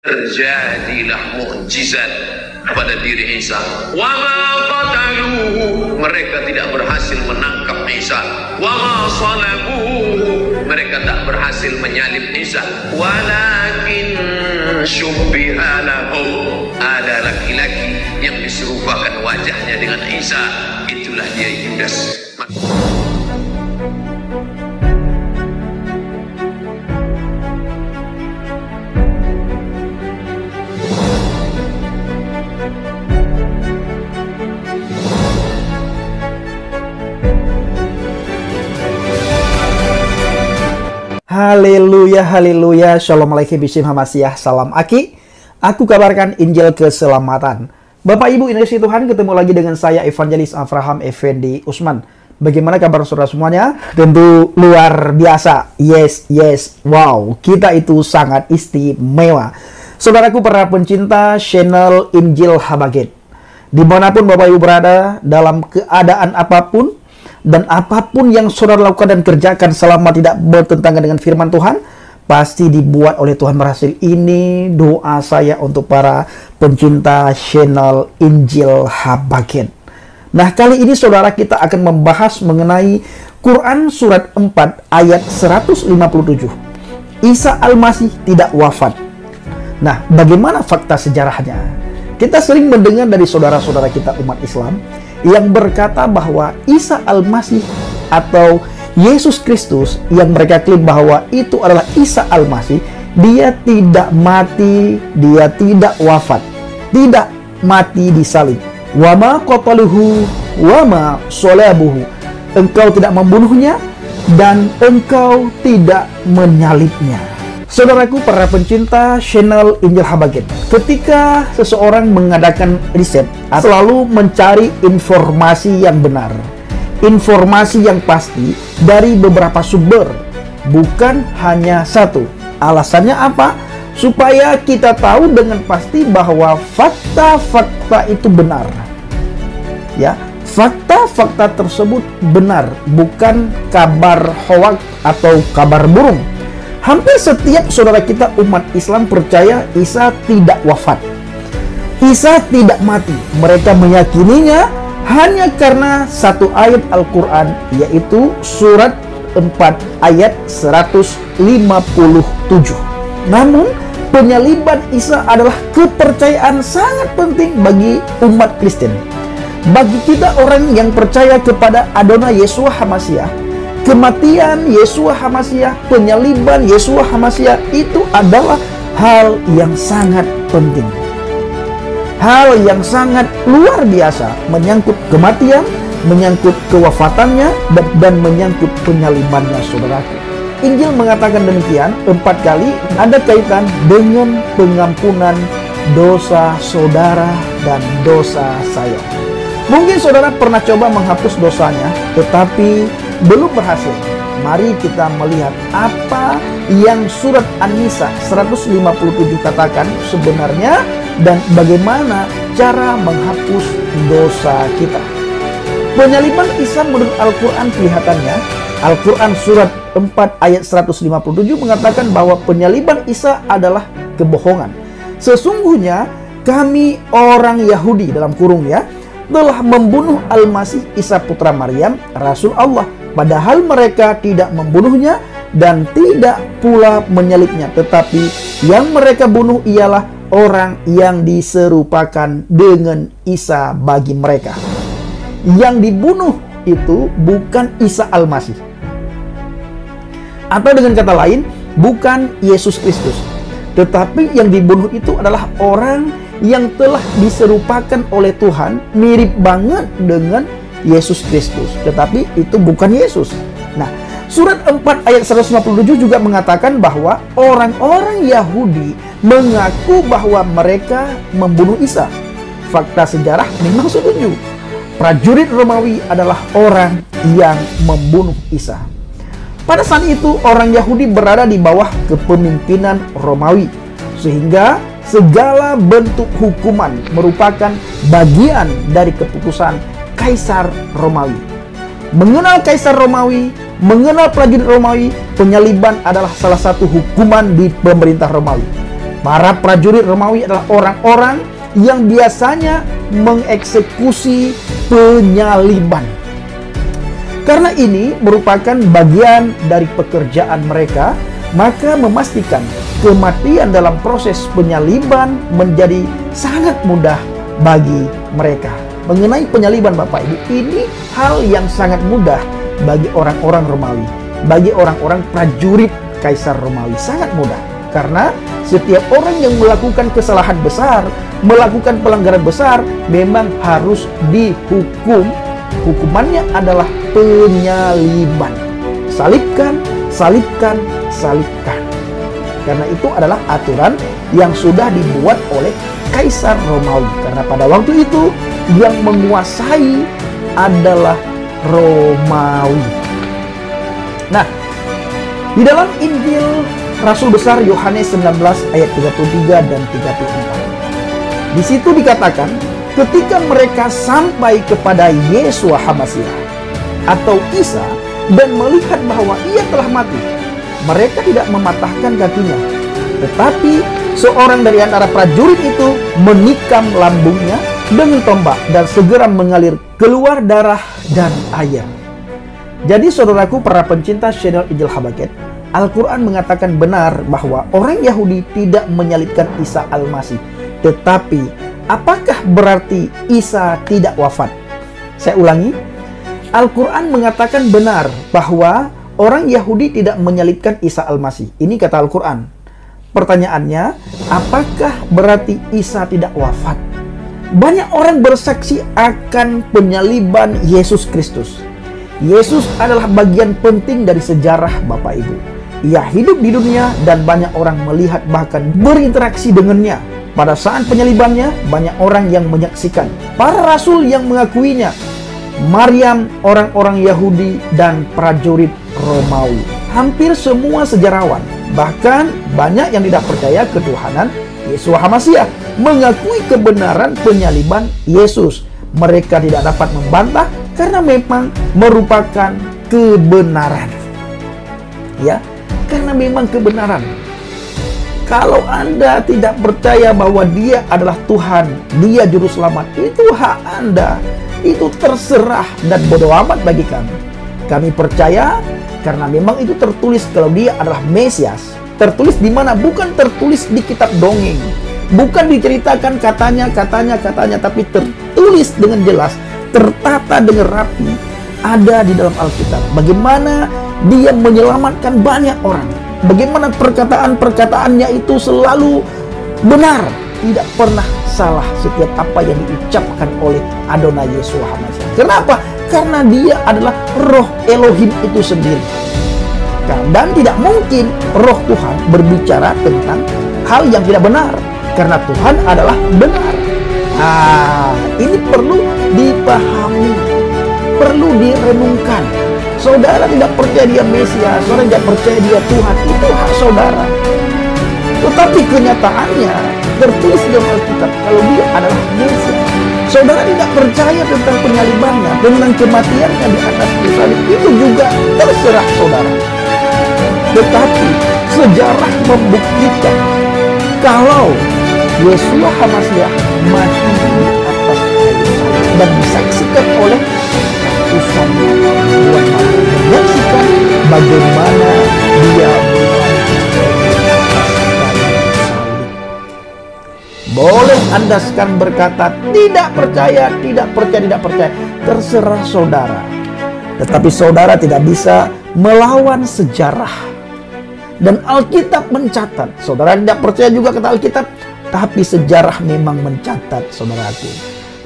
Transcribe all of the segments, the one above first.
Terjadilah mukjizat pada diri Isa. Wa ma qataluhu, mereka tidak berhasil menangkap Isa. Wa ma salabuhu, mereka tak berhasil menyalib Isa. Walakin syubbiha lahum, ada laki-laki yang diserupakan wajahnya dengan Isa, itulah dia Yudas. Haleluya, haleluya, shalom alaikum bishim hamasyah, salam aki. Aku kabarkan Injil keselamatan. Bapak Ibu Indonesia Tuhan, ketemu lagi dengan saya Evangelis Avraham Effendi Usman. Bagaimana kabar saudara semuanya? Tentu luar biasa. Yes, wow, kita itu sangat istimewa. Saudaraku para pencinta channel Injil Habaget, dimanapun Bapak Ibu berada, dalam keadaan apapun, dan apapun yang saudara lakukan dan kerjakan selama tidak bertentangan dengan firman Tuhan, pasti dibuat oleh Tuhan berhasil. Ini doa saya untuk para pencinta channel Injil Habaget. Nah, kali ini saudara kita akan membahas mengenai Quran surat 4 ayat 157. Isa Al-Masih tidak wafat. Nah, bagaimana fakta sejarahnya? Kita sering mendengar dari saudara-saudara kita umat Islam yang berkata bahwa Isa Al-Masih atau Yesus Kristus, yang mereka klaim bahwa itu adalah Isa Al-Masih, dia tidak mati, dia tidak wafat, tidak mati di salib. Wa ma qataluhu wa ma salabuhu, engkau tidak membunuhnya dan engkau tidak menyalibnya. Saudaraku para pencinta channel Injil Habaget, ketika seseorang mengadakan riset, selalu mencari informasi yang benar, informasi yang pasti dari beberapa sumber, bukan hanya satu. Alasannya apa? Supaya kita tahu dengan pasti bahwa fakta-fakta itu benar. Ya, fakta-fakta tersebut benar, bukan kabar hoak atau kabar burung. Hampir setiap saudara kita umat Islam percaya Isa tidak wafat, Isa tidak mati. Mereka meyakininya hanya karena satu ayat Al-Quran, yaitu surat 4 ayat 157. Namun penyaliban Isa adalah kepercayaan sangat penting bagi umat Kristen. Bagi kita orang yang percaya kepada Adonai Yeshua HaMashiach, kematian Yeshua HaMashiach, penyaliban Yeshua HaMashiach itu adalah hal yang sangat penting. Hal yang sangat luar biasa, menyangkut kematian, menyangkut kewafatannya, dan menyangkut penyalibannya, saudaraku. Injil mengatakan demikian 4 kali, ada kaitan dengan pengampunan dosa saudara dan dosa saya. Mungkin saudara pernah coba menghapus dosanya, tetapi belum berhasil. Mari kita melihat apa yang surat An-Nisa 157 katakan sebenarnya dan bagaimana cara menghapus dosa kita. Penyaliban Isa menurut Al-Quran kelihatannya, Al-Quran surat 4 ayat 157 mengatakan bahwa penyaliban Isa adalah kebohongan. Sesungguhnya kami orang Yahudi dalam kurung ya, telah membunuh Al-Masih Isa putra Maryam, Rasul Allah. Padahal mereka tidak membunuhnya dan tidak pula menyalibnya. Tetapi yang mereka bunuh ialah orang yang diserupakan dengan Isa bagi mereka. Yang dibunuh itu bukan Isa Al-Masih. Atau dengan kata lain, bukan Yesus Kristus. Tetapi yang dibunuh itu adalah orang yang telah diserupakan oleh Tuhan, mirip banget dengan Yesus Kristus, tetapi itu bukan Yesus. Nah, surat 4 ayat 157 juga mengatakan bahwa orang-orang Yahudi mengaku bahwa mereka membunuh Isa. Fakta sejarah memang setuju. Prajurit Romawi adalah orang yang membunuh Isa. Pada saat itu orang Yahudi berada di bawah kepemimpinan Romawi, sehingga segala bentuk hukuman merupakan bagian dari keputusan Kaisar Romawi. Mengenal Kaisar Romawi, mengenal prajurit Romawi, penyaliban adalah salah satu hukuman di pemerintah Romawi. Para prajurit Romawi adalah orang-orang yang biasanya mengeksekusi penyaliban. Karena ini merupakan bagian dari pekerjaan mereka, maka memastikan kematian dalam proses penyaliban menjadi sangat mudah bagi mereka. Mengenai penyaliban Bapak Ibu, ini hal yang sangat mudah bagi orang-orang Romawi, bagi orang-orang prajurit Kaisar Romawi, sangat mudah. Karena setiap orang yang melakukan kesalahan besar, melakukan pelanggaran besar, memang harus dihukum. Hukumannya adalah penyaliban. Salibkan, salibkan, salibkan. Karena itu adalah aturan yang sudah dibuat oleh Kaisar Romawi. Karena pada waktu itu yang menguasai adalah Romawi. Nah, di dalam Injil Rasul Besar Yohanes 19 ayat 33 dan 34. Di situ dikatakan, ketika mereka sampai kepada Yesua HaMasiah atau Isa dan melihat bahwa ia telah mati, mereka tidak mematahkan kakinya. Tetapi seorang dari antara prajurit itu menikam lambungnya dengan tombak dan segera mengalir keluar darah dan air. Jadi saudaraku, para pencinta channel Injil Habaket, Al-Quran mengatakan benar bahwa orang Yahudi tidak menyalibkan Isa Al-Masih. Tetapi, apakah berarti Isa tidak wafat? Saya ulangi, Al-Quran mengatakan benar bahwa orang Yahudi tidak menyalibkan Isa Al-Masih. Ini kata Al-Quran. Pertanyaannya, apakah berarti Isa tidak wafat? Banyak orang bersaksi akan penyaliban Yesus Kristus. Yesus adalah bagian penting dari sejarah Bapak Ibu. Ia hidup di dunia dan banyak orang melihat bahkan berinteraksi dengannya. Pada saat penyalibannya, banyak orang yang menyaksikan. Para rasul yang mengakuinya, Maryam, orang-orang Yahudi, dan prajurit Romawi. Hampir semua sejarawan, bahkan banyak yang tidak percaya ketuhanan Yesua HaMasiah, mengakui kebenaran penyaliban Yesus. Mereka tidak dapat membantah karena memang merupakan kebenaran. Ya, karena memang kebenaran. Kalau Anda tidak percaya bahwa Dia adalah Tuhan, Dia juru selamat, itu hak Anda. Itu terserah dan bodo amat bagi kami. Kami percaya karena memang itu tertulis kalau Dia adalah Mesias. Tertulis di mana? Bukan tertulis di kitab dongeng. Bukan diceritakan katanya, tapi tertulis dengan jelas, tertata dengan rapi, ada di dalam Alkitab. Bagaimana Dia menyelamatkan banyak orang. Bagaimana perkataan-perkataannya itu selalu benar, tidak pernah salah setiap apa yang diucapkan oleh Adonai Yesua HaMasiah. Kenapa? Karena Dia adalah Roh Elohim itu sendiri. Dan tidak mungkin Roh Tuhan berbicara tentang hal yang tidak benar, karena Tuhan adalah benar. Nah, ini perlu dipahami, perlu direnungkan. Saudara tidak percaya Dia Mesias, saudara tidak percaya Dia Tuhan, itu hak saudara. Tetapi kenyataannya tertulis di dalam Alkitab kalau Dia adalah Mesias. Saudara tidak percaya tentang penyalibannya, tentang kematiannya di atas kayu salib, itu juga terserah saudara. Tetapi sejarah membuktikan kalau Yesua HaMasiah mati di atas kayu salib dan disaksikan oleh ratusannya buat menyaksikan bagaimana Dia boleh Anda sekarang berkata tidak percaya, terserah saudara. Tetapi saudara tidak bisa melawan sejarah. Dan Alkitab mencatat, saudara tidak percaya juga kata Alkitab, tapi sejarah memang mencatat, saudaraku,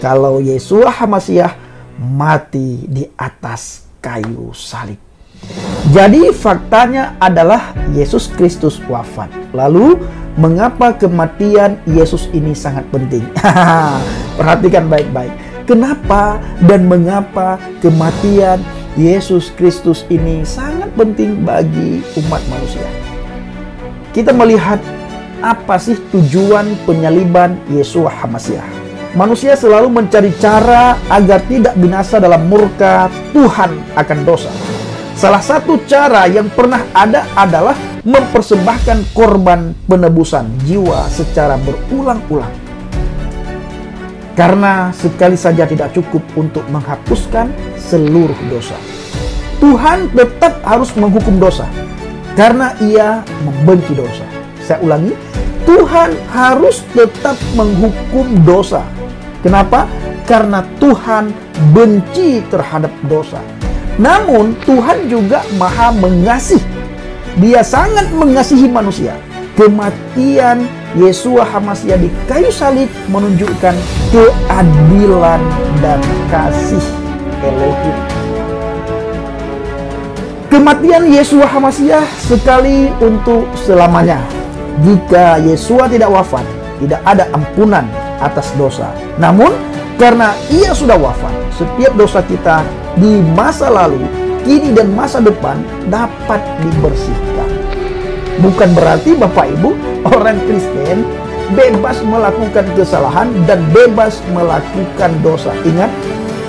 kalau Yesua HaMasiah mati di atas kayu salib. Jadi faktanya adalah Yesus Kristus wafat. Lalu mengapa kematian Yesus ini sangat penting? Perhatikan baik-baik. Kenapa dan mengapa kematian Yesus Kristus ini sangat penting bagi umat manusia? Kita melihat apa sih tujuan penyaliban Yesua HaMasiah. Manusia selalu mencari cara agar tidak binasa dalam murka Tuhan akan dosa. Salah satu cara yang pernah ada adalah mempersembahkan korban penebusan jiwa secara berulang-ulang. Karena sekali saja tidak cukup untuk menghapuskan seluruh dosa. Tuhan tetap harus menghukum dosa karena Ia membenci dosa. Saya ulangi, Tuhan harus tetap menghukum dosa. Kenapa? Karena Tuhan benci terhadap dosa. Namun Tuhan juga Maha Mengasih. Dia sangat mengasihi manusia. Kematian Yeshua HaMasyiah di kayu salib menunjukkan keadilan dan kasih Elohim. Kematian Yeshua HaMasyiah sekali untuk selamanya. Jika Yeshua tidak wafat, tidak ada ampunan atas dosa. Namun, karena Ia sudah wafat, setiap dosa kita di masa lalu, kini dan masa depan dapat dibersihkan. Bukan berarti Bapak Ibu, orang Kristen bebas melakukan kesalahan dan bebas melakukan dosa. Ingat,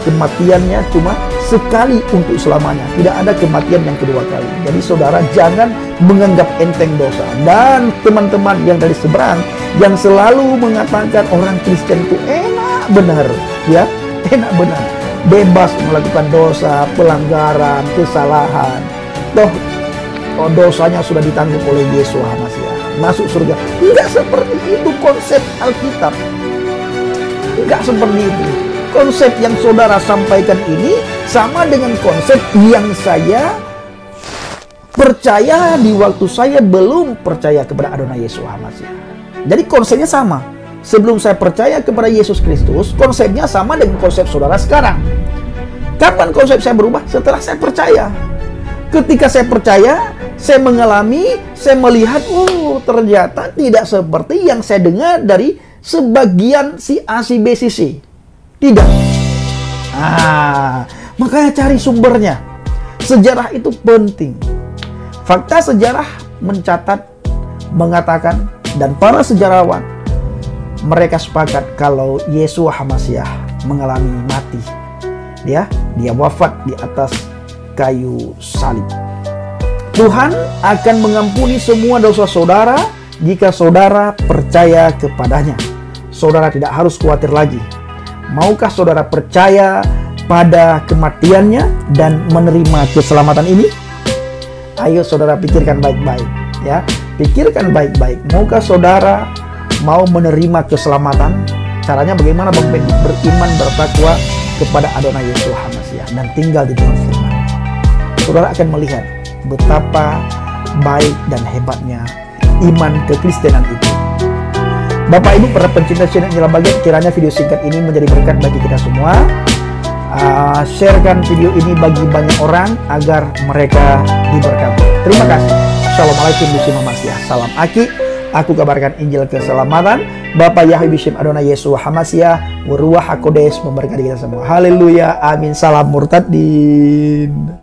kematiannya cuma sekali untuk selamanya. Tidak ada kematian yang kedua kali. Jadi saudara jangan menganggap enteng dosa. Dan teman-teman yang dari seberang yang selalu mengatakan orang Kristen itu enak benar, ya, enak benar, bebas melakukan dosa, pelanggaran, kesalahan. Toh dosanya sudah ditanggung oleh Yeshua HaMasyiah, masuk surga. Tidak seperti itu konsep Alkitab. Tidak seperti itu. Konsep yang saudara sampaikan ini sama dengan konsep yang saya percaya di waktu saya belum percaya kepada Adonai Yeshua HaMasyiah. Jadi konsepnya sama. Sebelum saya percaya kepada Yesus Kristus, konsepnya sama dengan konsep saudara sekarang. Kapan konsep saya berubah? Setelah saya percaya. Ketika saya percaya, saya mengalami, saya melihat, ternyata tidak seperti yang saya dengar dari sebagian si A, si B, si C. Tidak. Makanya cari sumbernya. Sejarah itu penting. Fakta sejarah mencatat, mengatakan, dan para sejarawan, mereka sepakat kalau Yeshua HaMasyiah mengalami mati. Dia wafat di atas kayu salib. Tuhan akan mengampuni semua dosa saudara jika saudara percaya kepadanya. Saudara tidak harus khawatir lagi. Maukah saudara percaya pada kematiannya dan menerima keselamatan ini? Ayo saudara pikirkan baik-baik, ya. Pikirkan baik-baik. Maukah saudara mau menerima keselamatan? Caranya bagaimana? Beriman, bertakwa kepada Adonai Yeshua HaMasyiah dan tinggal di dalam firman. Saudara akan melihat betapa baik dan hebatnya iman kekristenan itu. Bapak Ibu para pencinta channel Inilah Bagian, kiranya video singkat ini menjadi berkat bagi kita semua. Sharekan video ini bagi banyak orang agar mereka diberkati. Terima kasih. Assalamualaikum warahmatullahi wabarakatuh. Salam Aki. Aku kabarkan Injil keselamatan. Bapak Yahweh Bishem Adonai Yeshua HaMasyiah, Ruach HaKodesh memberkati kita semua. Haleluya. Amin. Salam murtadin.